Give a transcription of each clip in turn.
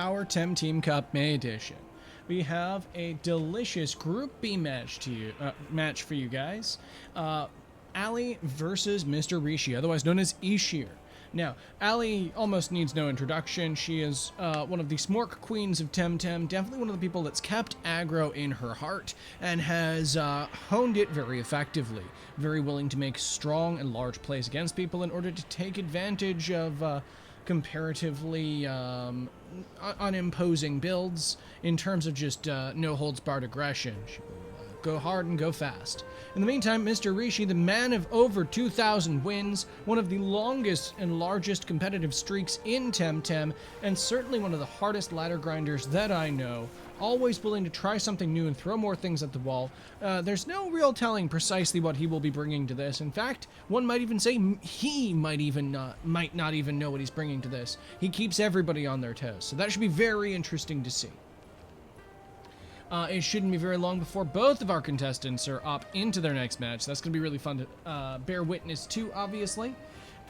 our TemTeam Cup May Edition. We have a delicious Group B match for you guys. Allie versus Mr. Rishi, otherwise known as Ishir. Now, Allie almost needs no introduction. She is one of the Smork queens of TemTem, definitely one of the people that's kept aggro in her heart and has honed it very effectively. Very willing to make strong and large plays against people in order to take advantage of comparatively unimposing builds in terms of just no-holds-barred aggression. She will go hard and go fast. In the meantime, Mr. Rishi, the man of over 2,000 wins, one of the longest and largest competitive streaks in TemTem, and certainly one of the hardest ladder grinders that I know, always willing to try something new and throw more things at the wall. There's no real telling precisely what he will be bringing to this. In fact, one might even say he might not even know what he's bringing to this. He keeps everybody on their toes, so that should be very interesting to see. It shouldn't be very long before both of our contestants are up into their next match. That's going to be really fun to bear witness to, obviously.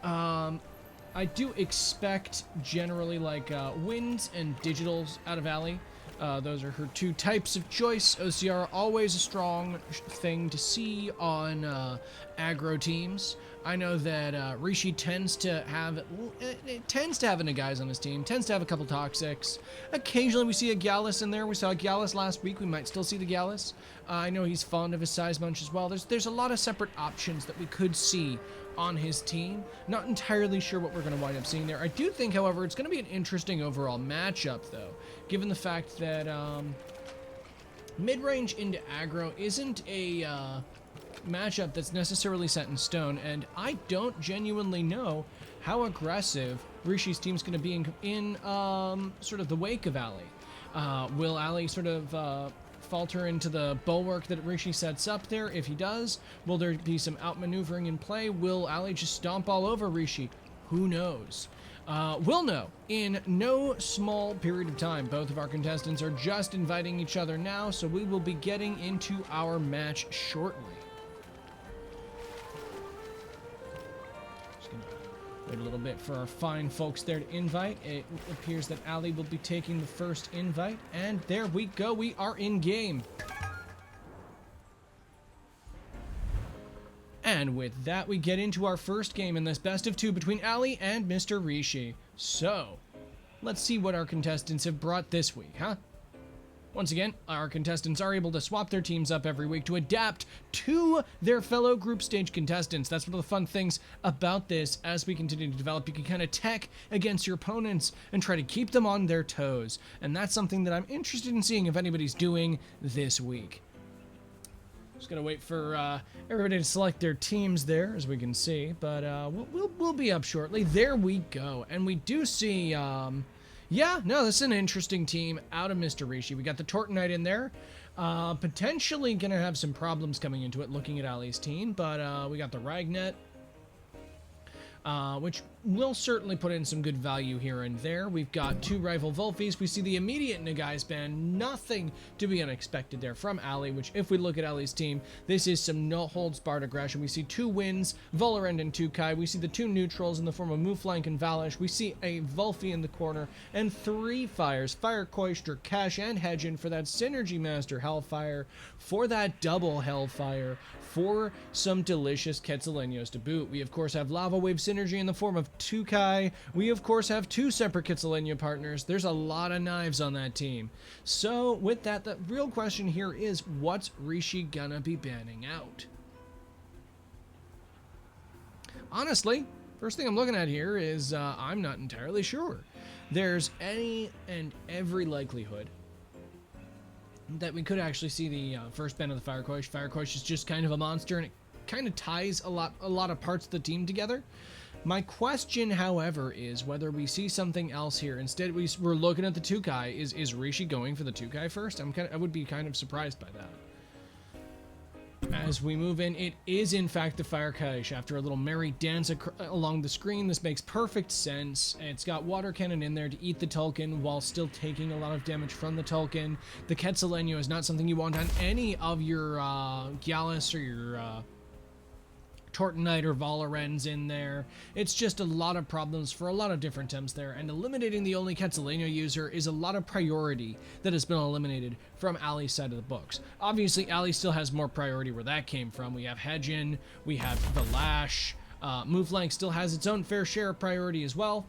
I do expect generally like wins and digitals out of Allie. Those are her two types of choice. OCR always a strong thing to see on aggro teams. I know that Rishi tends to have a guys on his team, tends to have a couple toxics. Occasionally we see a Gallus in there. We saw a Gallus last week. We might still see the Gallus. I know he's fond of his size munch as well. There's a lot of separate options that we could see on his team. Not entirely sure what we're going to wind up seeing there. I do think, however, it's going to be an interesting overall matchup, though, given the fact that mid-range into aggro isn't a matchup that's necessarily set in stone, and I don't genuinely know how aggressive Rishi's team's going to be in sort of the wake of Allie. Will Allie sort of falter into the bulwark that Rishi sets up there? If he does, will there be some outmaneuvering in play? Will Allie just stomp all over Rishi? Who knows? We'll know in no small period of time. Both of our contestants are just inviting each other now, so we will be getting into our match shortly. Just gonna wait a little bit for our fine folks there to invite. It appears that Allie will be taking the first invite, and there we go. We are in game. And with that, we get into our first game in this best of two between Allie and Mr. Rishi. So, let's see what our contestants have brought this week, huh? Once again, our contestants are able to swap their teams up every week to adapt to their fellow group stage contestants. That's one of the fun things about this. As we continue to develop, you can kind of tech against your opponents and try to keep them on their toes. And that's something that I'm interested in seeing if anybody's doing this week. Just gonna wait for everybody to select their teams there, as we can see, but we'll be up shortly. There we go, and we do see, yeah, no, this is an interesting team out of Mr. Rishi. We got the Tortonite in there, potentially gonna have some problems coming into it, looking at Allie's team, but we got the Ragnet, which will certainly put in some good value here and there. We've got two rival Vulfies. We see the immediate Nagai span. Nothing to be unexpected there from Allie, which if we look at Allie's team, this is some no-holds-barred aggression. We see two wins, Volarend and two Kai. We see the two neutrals in the form of Mouflank and Valish. We see a Vulfie in the corner, and three fires, Fire Koister, Cash, and Hedgen for that Synergy Master Hellfire, for that double Hellfire, for some delicious Quetzalenios to boot. We, of course, have Lava Wave Synergy in the form of two Kai. We, of course, have two separate Quetzalenia partners. There's a lot of knives on that team. So, with that, the real question here is, what's Rishi gonna be banning out? Honestly, first thing I'm looking at here is I'm not entirely sure. There's any and every likelihood that we could actually see the first ban of the Fire Koish. Fire Koish is just kind of a monster, and it kind of ties a lot of parts of the team together. My question, however, is whether we see something else here. Instead, we're looking at the Tukai. Is Rishi going for the Tukai first? I would be kind of surprised by that. As we move in, it is in fact the Fire Koish. After a little merry dance along the screen, this makes perfect sense. It's got Water Cannon in there to eat the Tulkin while still taking a lot of damage from the Tulkin. The Quetzalenia is not something you want on any of your Gallus or your Tortonite or Volorens in there. It's just a lot of problems for a lot of different Tems there, and eliminating the only Quetzaleno user is a lot of priority that has been eliminated from Allie's side of the books. Obviously, Allie still has more priority where that came from. We have Hedgen, we have Valash, Mouflank still has its own fair share of priority as well.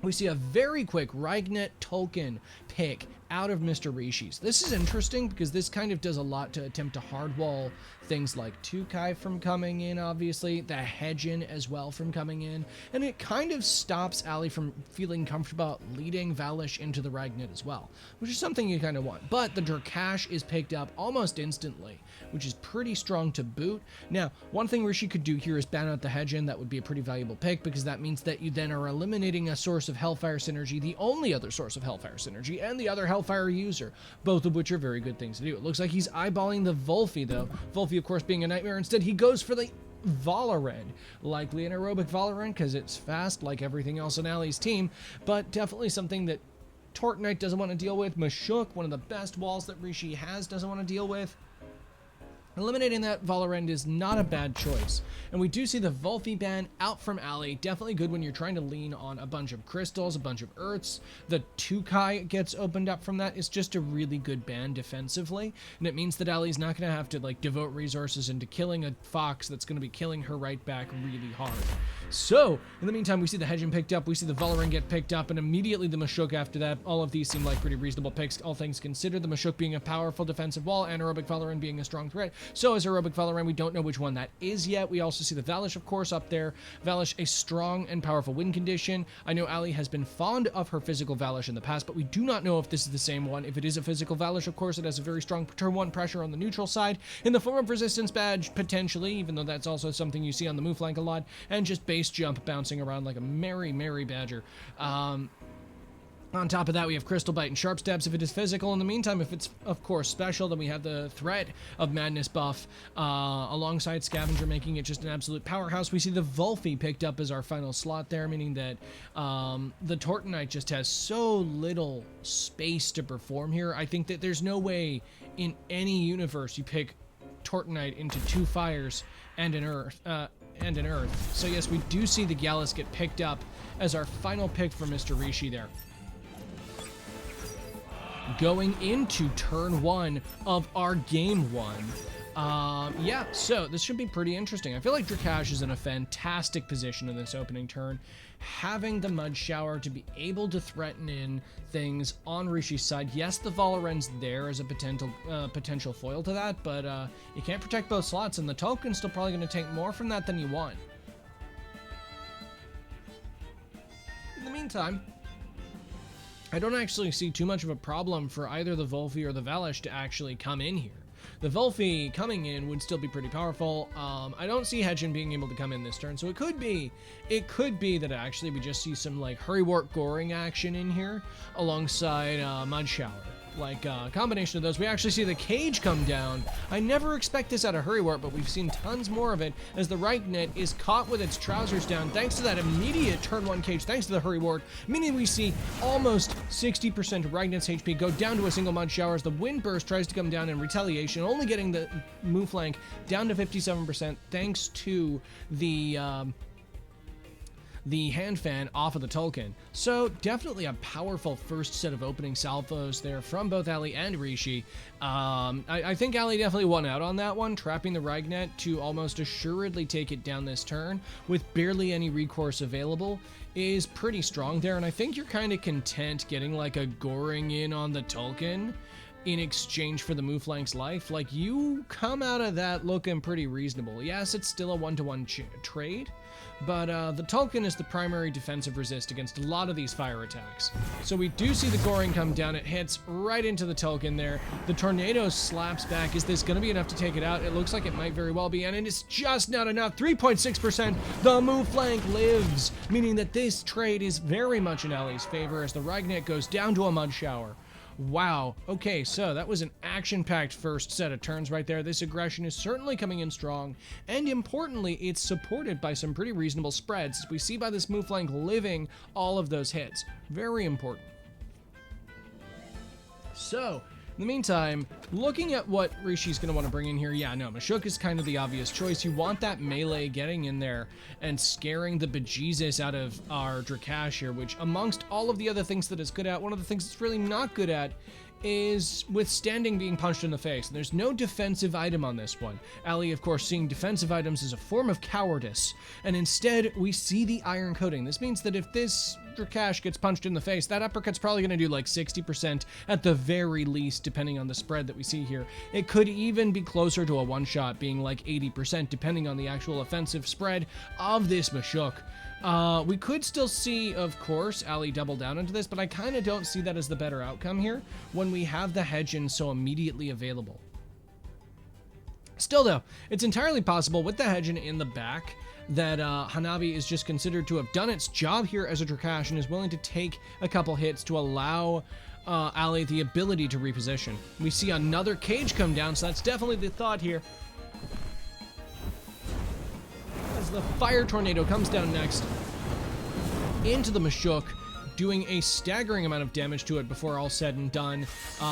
We see a very quick Reignet Tolkien pick out of Mr. Rishi's. This is interesting because this kind of does a lot to attempt to hardwall things like Tukai from coming in, obviously, the Hedgen as well from coming in, and it kind of stops Allie from feeling comfortable leading Valash into the Reignet as well, which is something you kind of want. But the Drakash is picked up almost instantly, which is pretty strong to boot. Now, one thing Rishi could do here is ban out the Hedgen. That would be a pretty valuable pick because that means that you then are eliminating a source of Hellfire synergy, the only other source of Hellfire synergy, and the other Hellfire user, both of which are very good things to do. It looks like he's eyeballing the Volfi, though. Volfi, of course, being a nightmare. Instead, he goes for the Valoran. Likely an aerobic Valoran, because it's fast, like everything else on Allie's team, but definitely something that Tortonite doesn't want to deal with. Mashuk, one of the best walls that Rishi has, doesn't want to deal with. Eliminating that Valorend is not a bad choice. And we do see the Volfi ban out from Allie. Definitely good when you're trying to lean on a bunch of crystals, a bunch of earths. The Tukai gets opened up from that. It's just a really good ban defensively. And it means that Allie's not going to have to like devote resources into killing a fox that's going to be killing her right back really hard. So, in the meantime, we see the Hedgen picked up, we see the Valorant get picked up, and immediately the Mashuk after that. All of these seem like pretty reasonable picks, all things considered. The Mashuk being a powerful defensive wall, anaerobic Valorant being a strong threat. So is aerobic Valorant. We don't know which one that is yet. We also see the Valash, of course, up there. Valash, a strong and powerful win condition. I know Allie has been fond of her physical Valash in the past, but we do not know if this is the same one. If it is a physical Valash, of course, it has a very strong turn 1 pressure on the neutral side in the form of resistance badge, potentially, even though that's also something you see on the move flank a lot, and just base jump bouncing around like a merry badger. On top of that, we have Crystal Bite and Sharp Steps if it is physical. In the meantime, if it's, of course, special, then we have the threat of Madness buff alongside Scavenger, making it just an absolute powerhouse. We see the Volfi picked up as our final slot there, meaning that the Tortonite just has so little space to perform here. I think that there's no way in any universe you pick Tortonite into 2 fires and an earth. So yes, we do see the Gallus get picked up as our final pick for Mr. Rishi there. Going into turn 1 of our game 1. Yeah, so this should be pretty interesting. I feel like Drakash is in a fantastic position in this opening turn. Having the Mud Shower to be able to threaten in things on Rishi's side. Yes, the Valoren's there as a potential foil to that, but you can't protect both slots, and the Tolkien's still probably going to take more from that than you want. In the meantime, I don't actually see too much of a problem for either the Volfi or the Valash to actually come in here. The Volfi coming in would still be pretty powerful. I don't see Hedgen being able to come in this turn, so it could be that actually we just see some like Hurrywart Goring action in here alongside Mud Shower. Like a combination of those. We actually see the cage come down. I never expect this out of Hurrywart, but we've seen tons more of it as the Reignet is caught with its trousers down thanks to that immediate turn 1 cage, thanks to the Hurrywart, meaning we see almost 60% of Reignet's HP go down to a single Mud Shower as the Wind Burst tries to come down in retaliation, only getting the move flank down to 57% thanks to the hand fan off of the Tolkien. So definitely a powerful first set of opening salvos there from both Allie and Rishi. I think Allie definitely won out on that one, trapping the Reignet to almost assuredly take it down this turn with barely any recourse available is pretty strong there, and I think you're kind of content getting like a Goring in on the Tolkien in exchange for the move flank's life. Like, you come out of that looking pretty reasonable. Yes, it's still a 1-to-1 trade, but the Tolkien is the primary defensive resist against a lot of these fire attacks. So we do see the Goring come down. It hits right into the Tolkien there. The Tornado slaps back. Is this going to be enough to take it out? It looks like it might very well be, and it's just not enough. 3.6%. The move flank lives, meaning that this trade is very much in Allie's favor as the Reignet goes down to a Mud Shower. Wow. Okay, so that was an action-packed first set of turns right there. This aggression is certainly coming in strong, and importantly, it's supported by some pretty reasonable spreads, as we see by this move flank living all of those hits. Very important. So, In the meantime, looking at what Rishi's going to want to bring in here, yeah, no, Mashuk is kind of the obvious choice. You want that melee getting in there and scaring the bejesus out of our Drakash here, which amongst all of the other things that it's good at, one of the things it's really not good at is withstanding being punched in the face. And there's no defensive item on this one. Allie, of course, seeing defensive items as a form of cowardice, and instead we see the iron coating. This means that if this Drakash gets punched in the face, that uppercut's probably going to do like 60% at the very least, depending on the spread that we see here. It could even be closer to a one-shot, being like 80%, depending on the actual offensive spread of this Mashuk. We could still see, of course, Allie double down into this, but I kind of don't see that as the better outcome here when we have the Hedge-in so immediately available. Still, though, it's entirely possible with the Hedge-in in the back that Hanabi is just considered to have done its job here as a Drakash and is willing to take a couple hits to allow Allie the ability to reposition. We see another cage come down, so that's definitely the thought here. As the Fire Tornado comes down next into the Mashuk, doing a staggering amount of damage to it before all said and done,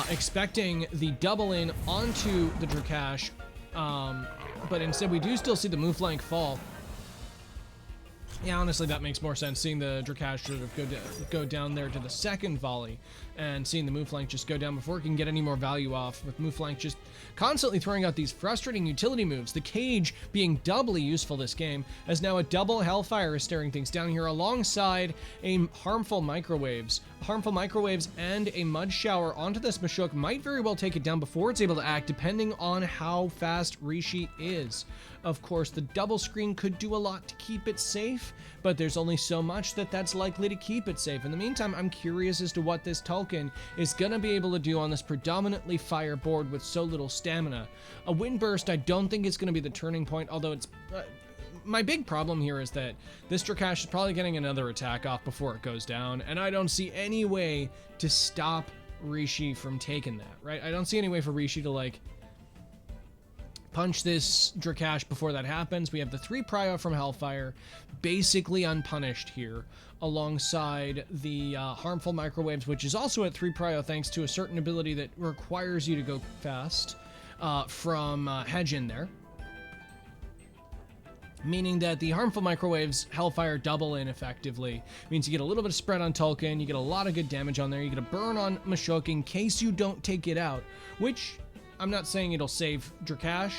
expecting the double in onto the Drakash, but instead we do still see the move flank fall. Yeah, honestly, that makes more sense, seeing the Drakash sort of go down there to the second volley, and seeing the move flank just go down before it can get any more value off, with move flank just constantly throwing out these frustrating utility moves. The cage being doubly useful this game, as now a double Hellfire is staring things down here alongside a harmful microwaves. Harmful microwaves and a mud shower onto this Mashuk might very well take it down before it's able to act, depending on how fast Rishi is. Of course, the double screen could do a lot to keep it safe, but there's only so much that's likely to keep it safe. In the meantime, I'm curious as to what this Tulkun is going to be able to do on this predominantly fire board with so little stamina. A wind burst, I don't think is going to be the turning point, although it's... my big problem here is that this Drakash is probably getting another attack off before it goes down, and I don't see any way to stop Rishi from taking that, right? I don't see any way for Rishi to, like, punch this Drakash before that happens. We have the 3 prio from Hellfire, basically unpunished here, alongside the harmful microwaves, which is also at 3 prio thanks to a certain ability that requires you to go fast from Hedge in there. Meaning that the harmful microwaves, Hellfire double in effectively. Means you get a little bit of spread on Tulkun, you get a lot of good damage on there, you get a burn on Mashuk in case you don't take it out, which I'm not saying it'll save Drakash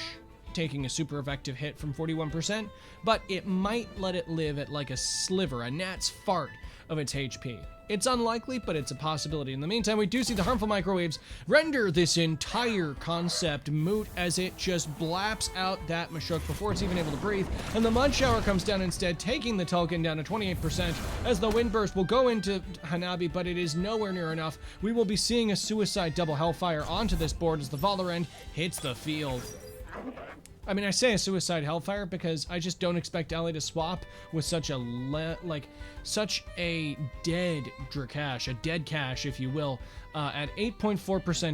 taking a super effective hit from 41%, but it might let it live at like a sliver, a gnat's fart of its HP. It's unlikely, but it's a possibility. In the meantime, we do see the harmful microwaves render this entire concept moot as it just blaps out that Mashuk before it's even able to breathe, and the Mud Shower comes down instead, taking the Tulkun down to 28%, as the Wind Burst will go into Hanabi, but it is nowhere near enough. We will be seeing a suicide double Hellfire onto this board as the Valorant hits the field. I mean, I say a suicide Hellfire because I just don't expect Allie to swap with such a dead Drakash, a dead cache, if you will, at 8.4%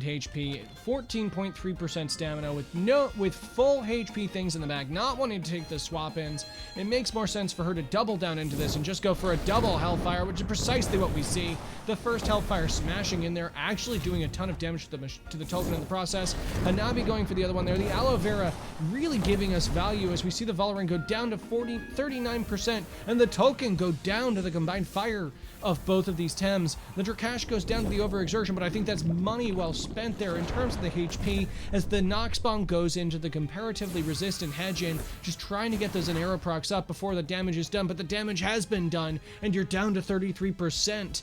HP, 14.3% stamina, with full HP things in the bag, not wanting to take the swap-ins. It makes more sense for her to double down into this and just go for a double Hellfire, which is precisely what we see. The first Hellfire smashing in there, actually doing a ton of damage to the Tulkun in the process. Hanabi going for the other one there. The Aloe Vera really giving us value as we see the Valorant go down to 39%, and the Tulkun go down to the combined fire of both of these Tems. The Drakash goes down to the overexertion, but I think that's money well spent there in terms of the HP, as the Nox Bomb goes into the comparatively resistant Hedge-in, just trying to get those Aero procs up before the damage is done, but the damage has been done, and you're down to 33%.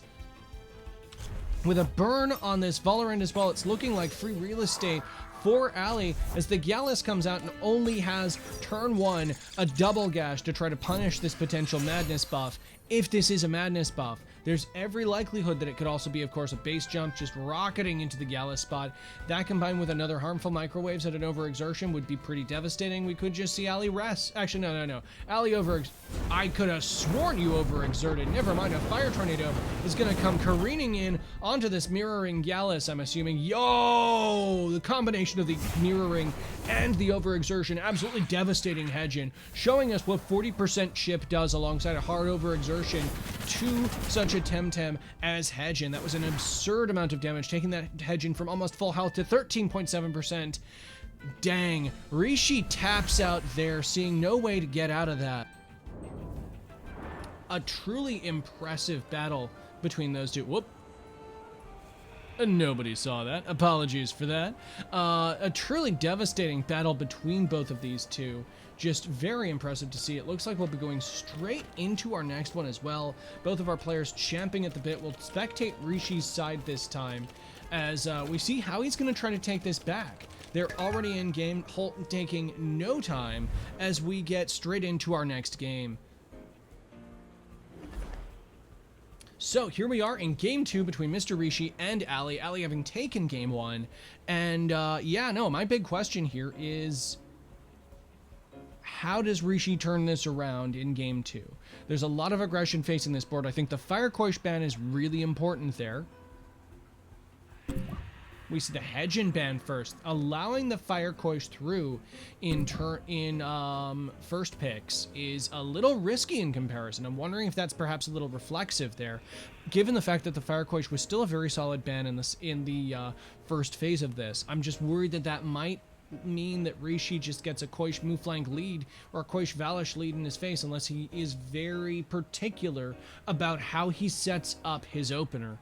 With a burn on this Valorant as well, it's looking like free real estate for Allie, as the Gyalis comes out and only has turn 1 a double gash to try to punish this potential madness buff. If this is a madness buff, there's every likelihood that it could also be, of course, a base jump just rocketing into the Gyalis spot. That combined with another harmful microwaves at an overexertion would be pretty devastating. We could just see Allie rest. Actually, no. Allie I could have sworn you overexerted. Never mind, a Fire Tornado is going to come careening in onto this mirroring Gyalis, I'm assuming. Yo! The combination combination of the mirroring and the overexertion, absolutely devastating Hedgen, showing us what 40% chip does alongside a hard overexertion to such a Temtem as Hedgen. That was an absurd amount of damage, taking that Hedgen from almost full health to 13.7%. Dang, Rishi taps out there, seeing no way to get out of that. A truly impressive battle between those two. Whoop. Nobody saw that. Apologies for that. A truly devastating battle between both of these two. Just very impressive to see. It looks like we'll be going straight into our next one as well. Both of our players champing at the bit. We'll spectate Rishi's side this time as we see how he's going to try to take this back. They're already in game, taking no time as we get straight into our next game. So here we are in game 2 between Mr. Rishi and Allie. Allie having taken game 1. And yeah, no, my big question here is, how does Rishi turn this around in game 2? There's a lot of aggression facing this board. I think the Fire Koish ban is really important there. We see the Hedgen ban first, allowing the Fire Koish through in first picks is a little risky in comparison. I'm wondering if that's perhaps a little reflexive there, given the fact that the Fire Koish was still a very solid ban in the first phase of this. I'm just worried that that might mean that Rishi just gets a Koish Muflank lead or a Koish Valish lead in his face unless he is very particular about how he sets up his opener.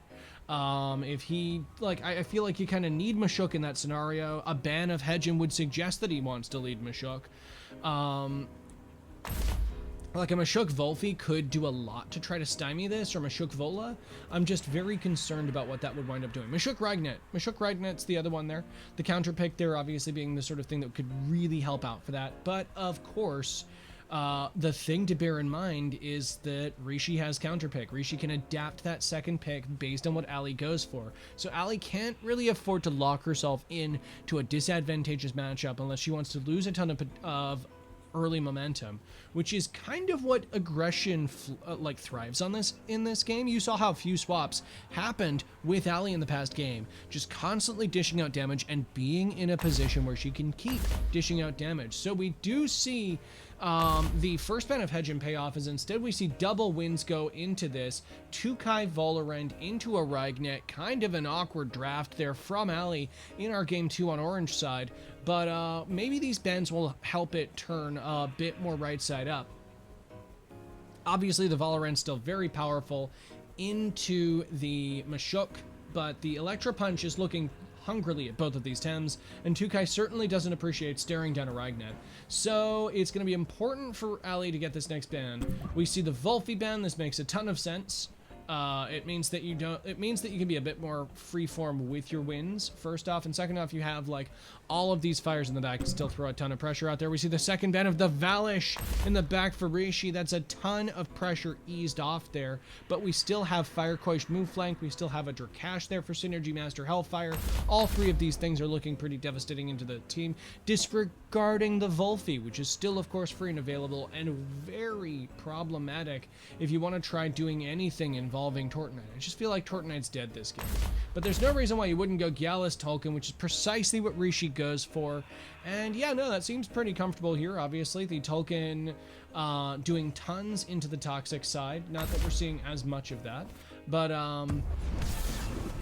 If he, like, I feel like you kind of need Mashuk in that scenario. A ban of Hedgen would suggest that he wants to lead Mashuk. Like a Mashuk Volfi could do a lot to try to stymie this, or Mashuk Vola. I'm just very concerned about what that would wind up doing. Mashuk Ragnet. Mashuk Ragnet's the other one there. The counter pick there obviously being the sort of thing that could really help out for that. But of course, the thing to bear in mind is that Rishi has counter pick. Rishi can adapt that second pick based on what Allie goes for. So Allie can't really afford to lock herself in to a disadvantageous matchup unless she wants to lose a ton of early momentum, which is kind of what aggression like thrives on in this game. You saw how few swaps happened with Allie in the past game, just constantly dishing out damage and being in a position where she can keep dishing out damage. So we do see the first ban of Hedgen pay off, as instead we see double wins go into this. Tukai Volarend into a Ragnet, kind of an awkward draft there from Allie in our game 2 on orange side, but maybe these bans will help it turn a bit more right side up. Obviously the Volarend's still very powerful into the Mashuk, but the Electro Punch is looking hungrily at both of these Tems, and Tukai certainly doesn't appreciate staring down a Ragnet. So it's going to be important for Allie to get this next ban. We see the Volfi ban. This makes a ton of sense. It means that you can be a bit more freeform with your wins, first off, and second off, you have like all of these fires in the back to still throw a ton of pressure out there. We see the second ban of the Valish in the back for Rishi. That's a ton of pressure eased off there, but we still have Fire Koish move flank. We still have a Drakash there for Synergy Master Hellfire. All three of these things are looking pretty devastating into the team, disregarding the Volfi, which is still, of course, free and available and very problematic if you want to try doing anything involving Tortonite. I just feel like Tortonite's dead this game. But there's no reason why you wouldn't go Gyalis Tolkien, which is precisely what Rishi goes for. And yeah, no, that seems pretty comfortable here, obviously. The Tolkien doing tons into the toxic side. Not that we're seeing as much of that, but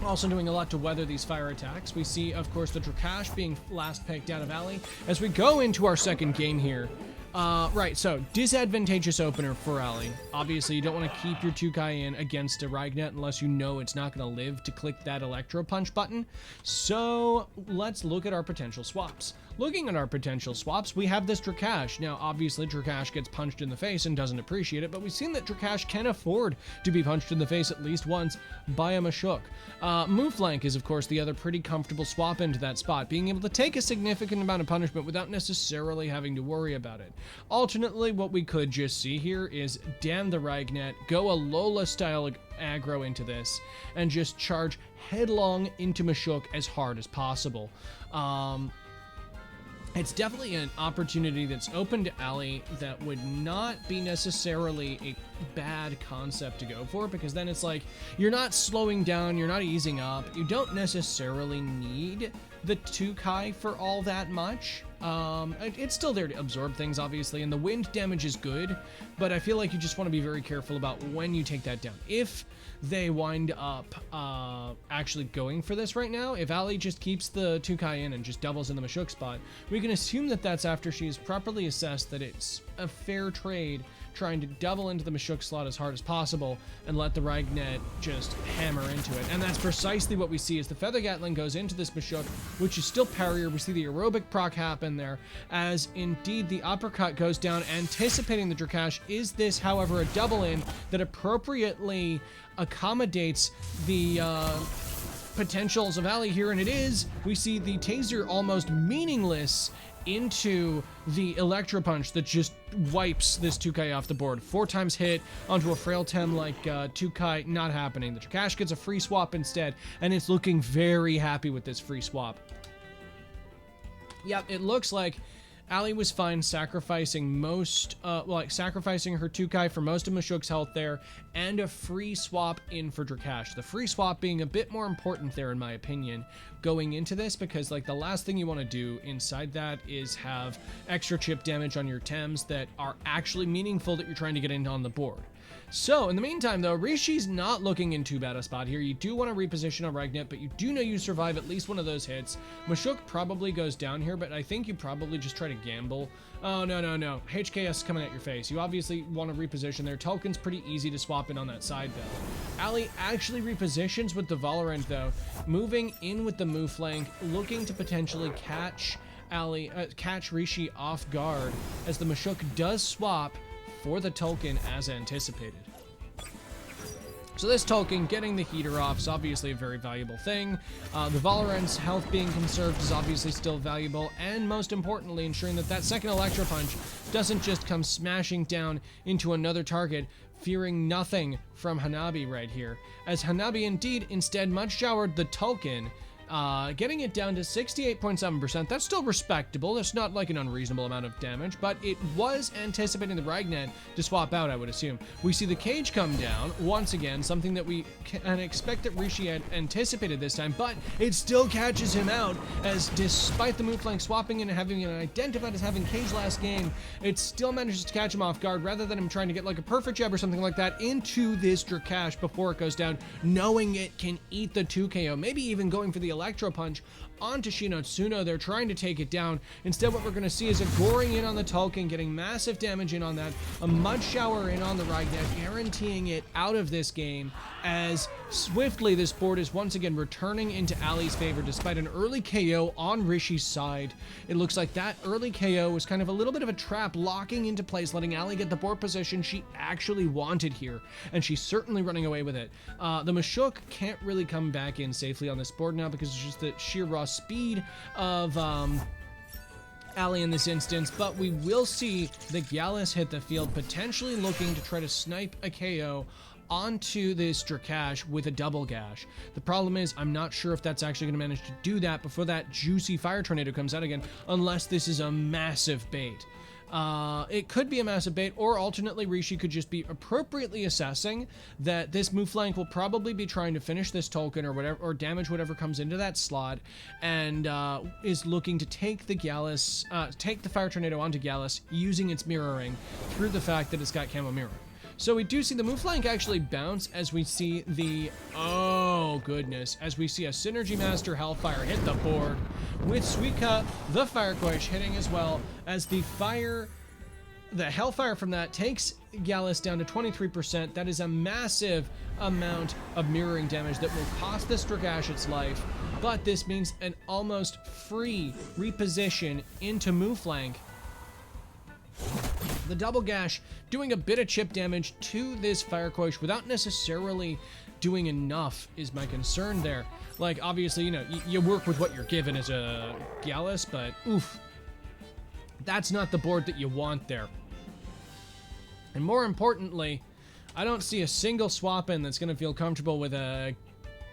also doing a lot to weather these fire attacks. We see, of course, the Drakash being last picked out of Allie. As we go into our second game here, right, so disadvantageous opener for Allie. Obviously, you don't want to keep your Tukai in against a Ragnet unless you know it's not going to live to click that Electro Punch button. So let's look at our potential swaps. Looking at our potential swaps, we have this Drakash. Now, obviously, Drakash gets punched in the face and doesn't appreciate it, but we've seen that Drakash can afford to be punched in the face at least once by a Mashuk. Move Flank is, of course, the other pretty comfortable swap into that spot, being able to take a significant amount of punishment without necessarily having to worry about it. Alternately, what we could just see here is damn the Ragnet, go a Lola-style aggro into this, and just charge headlong into Mashuk as hard as possible. It's definitely an opportunity that's open to Allie that would not be necessarily a bad concept to go for, because then it's like, you're not slowing down, you're not easing up, you don't necessarily need the Tukai for all that much. It's still there to absorb things, obviously, and the wind damage is good, but I feel like you just want to be very careful about when you take that down. If they wind up actually going for this right now, if Allie just keeps the Tukai in and just doubles in the Mashuk spot, we can assume that that's after she's properly assessed that it's a fair trade trying to double into the Mashuk slot as hard as possible and let the Ragnet just hammer into it. And that's precisely what we see as the Feather Gatling goes into this Mashuk, which is still parrier. We see the aerobic proc happen there, as indeed the uppercut goes down, anticipating the Drakash. Is this, however, a double in that appropriately accommodates the potentials of Allie here? And it is. We see the taser almost meaningless into the Electro Punch that just wipes this Tukai off the board. 4 times hit onto a frail Tem like Tukai, not happening. The Drakash gets a free swap instead, and it's looking very happy with this free swap. Yep, it looks like Allie was fine sacrificing sacrificing her Tukai for most of Mashuk's health there, and a free swap in for Drakash. The free swap being a bit more important there, in my opinion, going into this, because like the last thing you want to do inside that is have extra chip damage on your Tems that are actually meaningful that you're trying to get in on the board. So, in the meantime, though, Rishi's not looking in too bad a spot here. You do want to reposition on Ragnet, but you do know you survive at least one of those hits. Mashuk probably goes down here, but I think you probably just try to gamble. Oh, no. HKS is coming at your face. You obviously want to reposition there. Tolkien's pretty easy to swap in on that side, though. Allie actually repositions with the Valorant, though, moving in with the move flank, looking to potentially catch Rishi off guard, as the Mashuk does swap for the Tolkien as anticipated. So this Tolkien getting the heater off is obviously a very valuable thing. The Valorant's health being conserved is obviously still valuable, and most importantly, ensuring that that second Electro Punch doesn't just come smashing down into another target, fearing nothing from Hanabi right here, as Hanabi instead mud showered the Tolkien, getting it down to 68.7%. That's still respectable. That's not like an unreasonable amount of damage, but it was anticipating the Ragnet to swap out, I would assume. We see the cage come down, once again, something that we can expect that Rishi had anticipated this time, but it still catches him out, as despite the move flank swapping in and having it identified as having cage last game, it still manages to catch him off guard, rather than him trying to get like a perfect jab or something like that into this Drakash before it goes down, knowing it can eat the 2KO, maybe even going for the Electro Punch onto Shinotsuno. They're trying to take it down. Instead, what we're going to see is a goring in on the Tolkien, getting massive damage in on that, a mud shower in on the Ragnet, guaranteeing it out of this game, as swiftly this board is once again returning into Allie's favor despite an early KO on Rishi's side. It looks like that early KO was kind of a little bit of a trap, locking into place, letting Allie get the board position she actually wanted here, and she's certainly running away with it. The Mashuk can't really come back in safely on this board now, because it's just the sheer raw speed of Allie in this instance, but we will see the Gallus hit the field, potentially looking to try to snipe a KO onto this Drakash with a double gash. The problem is, I'm not sure if that's actually going to manage to do that before that juicy fire tornado comes out again, unless this is a massive bait. It could be a massive bait, or alternately Rishi could just be appropriately assessing that this move flank will probably be trying to finish this Tolkien or whatever, or damage whatever comes into that slot, and is looking to take the Gallus, take the fire tornado onto Gallus, using its mirroring through the fact that it's got camo mirror. So we do see the move flank actually bounce, as we see the, oh goodness, as we see a Synergy Master Hellfire hit the board, with Suika, the Fire Quench, hitting as well, as the Hellfire from that takes Gallus down to 23%. That is a massive amount of mirroring damage that will cost this Drakash its life, but this means an almost free reposition into move flank. The double gash doing a bit of chip damage to this Fire Quench without necessarily doing enough is my concern there. Like, obviously, you know, you work with what you're given as a Gallus, but oof, that's not the board that you want there. And more importantly, I don't see a single swap in that's going to feel comfortable with a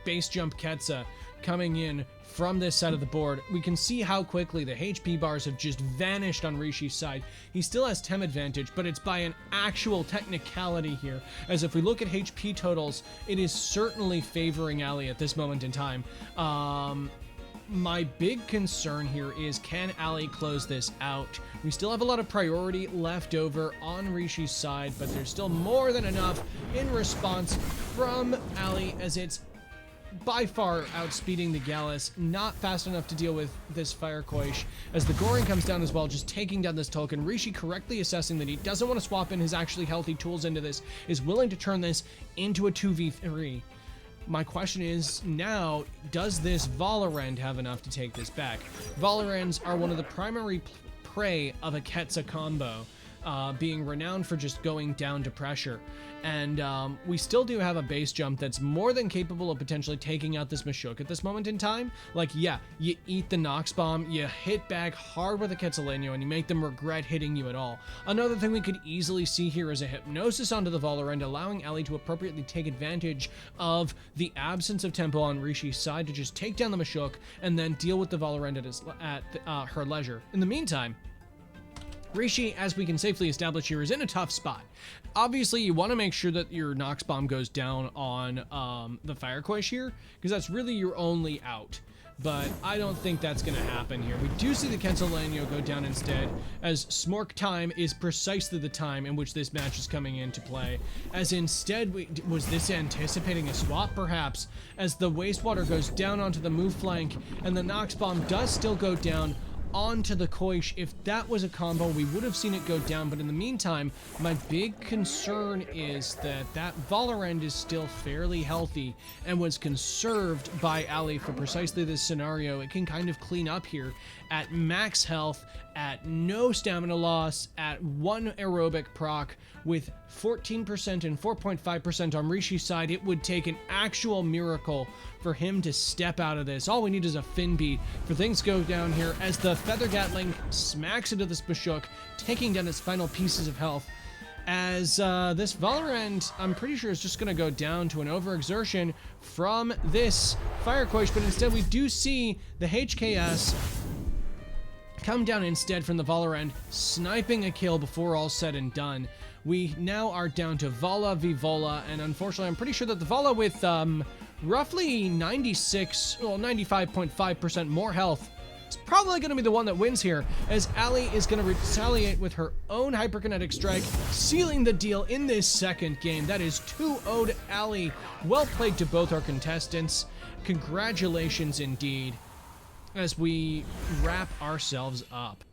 base jump Ketsa coming in from this side of the board. We can see how quickly the HP bars have just vanished on Rishi's side. He still has Tem advantage, but it's by an actual technicality here, as if we look at HP totals, it is certainly favoring Allie at this moment in time. my big concern here is, can Allie close this out? We still have a lot of priority left over on Rishi's side, but there's still more than enough in response from Allie, as it's by far outspeeding the Gallus, not fast enough to deal with this Fire Koish, as the Goring comes down as well, just taking down this Tolkien. Rishi correctly assessing that he doesn't want to swap in his actually healthy tools into this, is willing to turn this into a 2v3. My question is now, does this Valorend have enough to take this back? Valorends are one of the primary prey of a Ketsa combo, being renowned for just going down to pressure. And we still do have a base jump that's more than capable of potentially taking out this Mashuk at this moment in time. Like, yeah, you eat the Nox Bomb, you hit back hard with a Quetzaleno, and you make them regret hitting you at all. Another thing we could easily see here is a Hypnosis onto the Valorant, allowing Allie to appropriately take advantage of the absence of tempo on Rishi's side to just take down the Mashuk and then deal with the Valorant at her leisure. In the meantime, Rishi, as we can safely establish here, is in a tough spot. Obviously, you want to make sure that your Nox Bomb goes down on the Fire Koish here, because that's really your only out. But I don't think that's going to happen here. We do see the Quetzaleno go down instead, as Smork time is precisely the time in which this match is coming into play. As instead, was this anticipating a swap, perhaps? As the Wastewater goes down onto the move flank, and the Nox Bomb does still go down onto the Koish. If that was a combo, we would have seen it go down, but in the meantime, my big concern is that that Valorant is still fairly healthy and was conserved by Allie for precisely this scenario. It can kind of clean up here at max health, at no stamina loss, at 1 aerobic proc, with 14% and 4.5% on Rishi's side. It would take an actual miracle for him to step out of this. All we need is a fin beat for things to go down here, as the Feather Gatling smacks into this Bashuk, taking down its final pieces of health. As this Valorant, I'm pretty sure, is just going to go down to an overexertion from this Fire Koish, but instead we do see the HKS come down instead from the Valorant, sniping a kill before all said and done. We now are down to Vala v Vola, and unfortunately I'm pretty sure that the Vala with roughly 95.5% more health is probably going to be the one that wins here, as Allie is going to retaliate with her own hyperkinetic strike, sealing the deal in this second game. That is 2-0 to Allie. Well played to both our contestants. Congratulations indeed, as we wrap ourselves up.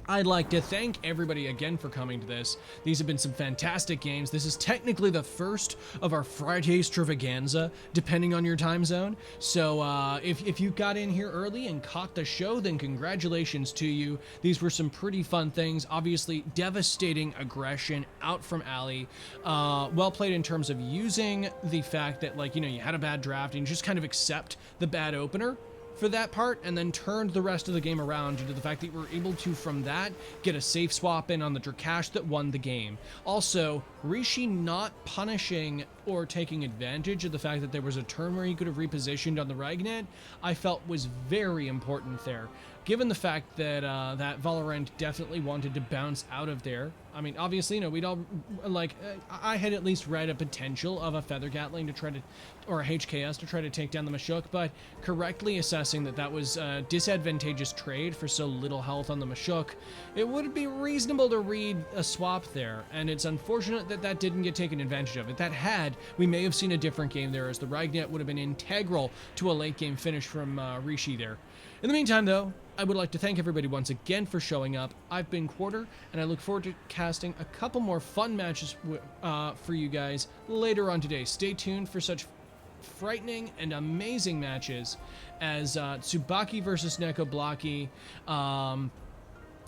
I'd like to thank everybody again for coming to this. These have been some fantastic games. This is technically the first of our Friday extravaganza, depending on your time zone. So if you got in here early and caught the show, then congratulations to you. These were some pretty fun things. Obviously, devastating aggression out from Allie. Well played in terms of using the fact that, like, you know, you had a bad draft and you just kind of accept the bad opener for that part, and then turned the rest of the game around due to the fact that you were able to, from that, get a safe swap in on the Drakash that won the game. Also, Rishi not punishing or taking advantage of the fact that there was a turn where he could have repositioned on the Ragnet, I felt was very important there. Given the fact that that Valorant definitely wanted to bounce out of there. I mean, obviously, you know, we'd all, like, I had at least read a potential of a Feather Gatling to try to, or a HKS to try to take down the Mashuk, but correctly assessing that that was a disadvantageous trade for so little health on the Mashuk, it would be reasonable to read a swap there, and it's unfortunate that that didn't get taken advantage of. If that had, we may have seen a different game there, as the Ragnet would have been integral to a late game finish from Rishi there. In the meantime, though, I would like to thank everybody once again for showing up. I've been Quarter, and I look forward to casting a couple more fun matches for you guys later on today. Stay tuned for such frightening and amazing matches as Tsubaki versus Neko Blocky,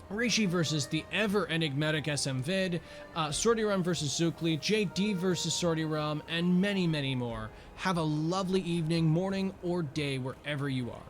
Rishi versus the ever enigmatic SM Vid, Sortirum versus Zukli, JD versus Sortirum, and many, many more. Have a lovely evening, morning, or day wherever you are.